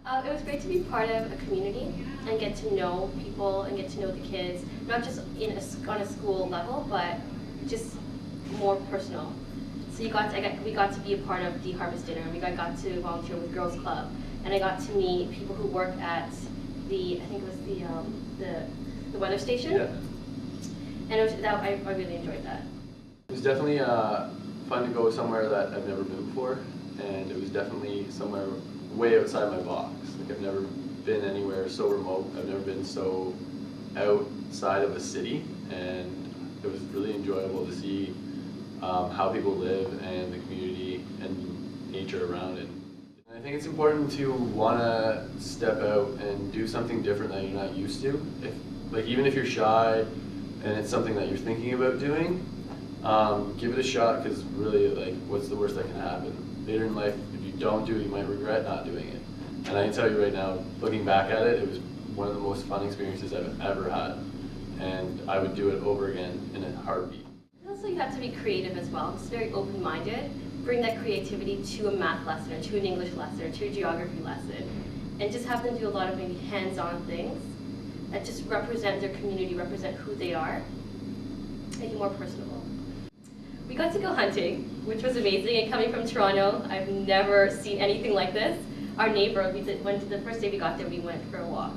It was great to be part of a community and get to know people and get to know the kids, not just on a school level, but just more personal. So we got to be a part of the Harvest Dinner. I got to volunteer with Girls Club, and I got to meet people who work at I think it was the weather station. Yeah. And it was, I really enjoyed that. It was definitely fun to go somewhere that I've never been before, and it was definitely somewhere way outside my box. Like, I've never been anywhere so remote. I've never been so outside of a city, and it was really enjoyable to see how people live and the community and nature around it. And I think it's important to want to step out and do something different that you're not used to. Even if you're shy and it's something that you're thinking about doing, give it a shot, because really, what's the worst that can happen? Later in life, if you don't do it, you might regret not doing it. And I can tell you right now, looking back at it, it was one of the most fun experiences I've ever had. And I would do it over again in a heartbeat. Also, you have to be creative as well. It's very open-minded. Bring that creativity to a math lesson, or to an English lesson, or to a geography lesson. And just have them do a lot of maybe hands-on things that just represent their community, represent who they are, make it more personable. We got to go hunting, which was amazing. And coming from Toronto, I've never seen anything like this. Our neighbor, the first day we got there, we went for a walk.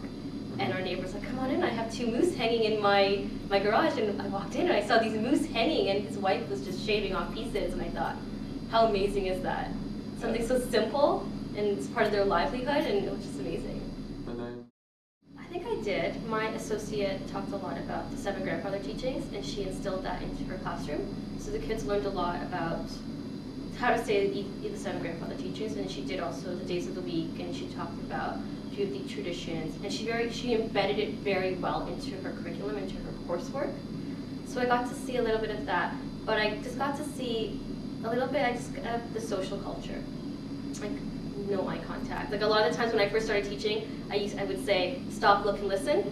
And our neighbor's like, come on in, I have 2 moose hanging in my garage. And I walked in and I saw these moose hanging, and his wife was just shaving off pieces. And I thought, how amazing is that? Something so simple, and it's part of their livelihood, and it was just amazing. I think I did. My associate talked a lot about the 7 grandfather teachings, and she instilled that into her classroom. So the kids learned a lot about how to say the 7 grandfather teachings, and she did also the days of the week, and she talked about a few of the traditions, and she embedded it very well into her curriculum, into her coursework. So I got to see a little bit of that, but I just got to see a little bit of the social culture, like no eye contact. Like a lot of the times when I first started teaching, I would say, stop, look, and listen.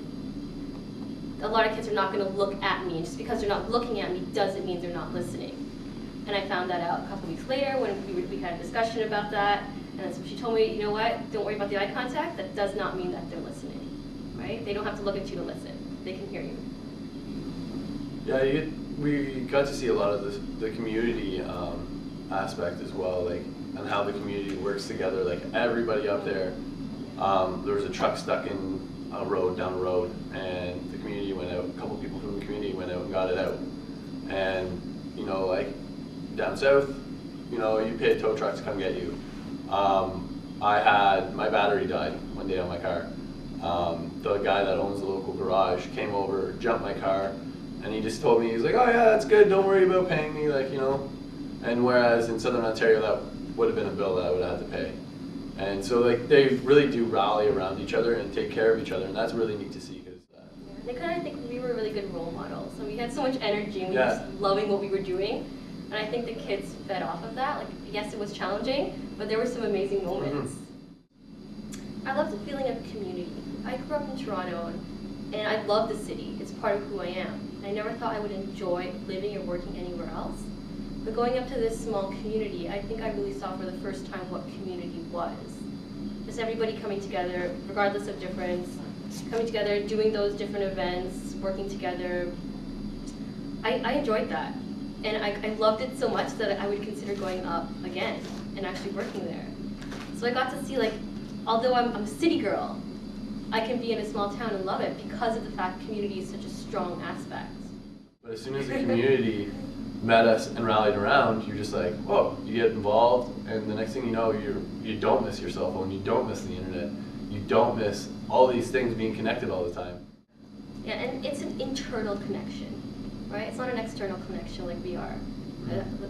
A lot of kids are not going to look at me, and just because they're not looking at me doesn't mean they're not listening. And I found that out a couple weeks later when we had a discussion about that, and so she told me, you know what, don't worry about the eye contact, that does not mean that they're listening, right? They don't have to look at you to listen, they can hear you. Yeah, we got to see a lot of the community aspect as well, and how the community works together. Like, everybody up there, there was a truck stuck in a road, down a road, and the community went out, a couple people from the community went out and got it out. And, down south, you pay a tow truck to come get you. My battery died one day on my car. The guy that owns the local garage came over, jumped my car, and he just told me, he's like, oh yeah, that's good, don't worry about paying me, And whereas in Southern Ontario, that would have been a bill that I would have had to pay. And so they really do rally around each other and take care of each other, and that's really neat to see. They kind of think we were really good role models. So we had so much energy, and we were just loving what we were doing. And I think the kids fed off of that. Yes, it was challenging, but there were some amazing moments. I love the feeling of community. I grew up in Toronto, and I love the city. It's part of who I am. I never thought I would enjoy living or working anywhere else. But going up to this small community, I think I really saw for the first time what community was. Just everybody coming together, regardless of difference, coming together, doing those different events, working together. I enjoyed that. And I loved it so much that I would consider going up again and actually working there. So I got to see, although I'm a city girl, I can be in a small town and love it because of the fact community is such a strong aspect. But as soon as the community met us and rallied around, you're just like, whoa, you get involved, and the next thing you know, you don't miss your cell phone, you don't miss the internet, you don't miss all these things being connected all the time. Yeah, and it's an internal connection. Right? It's not an external connection like we are.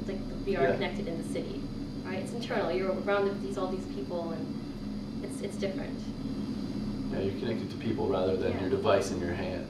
Like we are connected in the city. Right? It's internal. You're around all these people, and it's different. Yeah, you're connected to people rather than your device in your hand.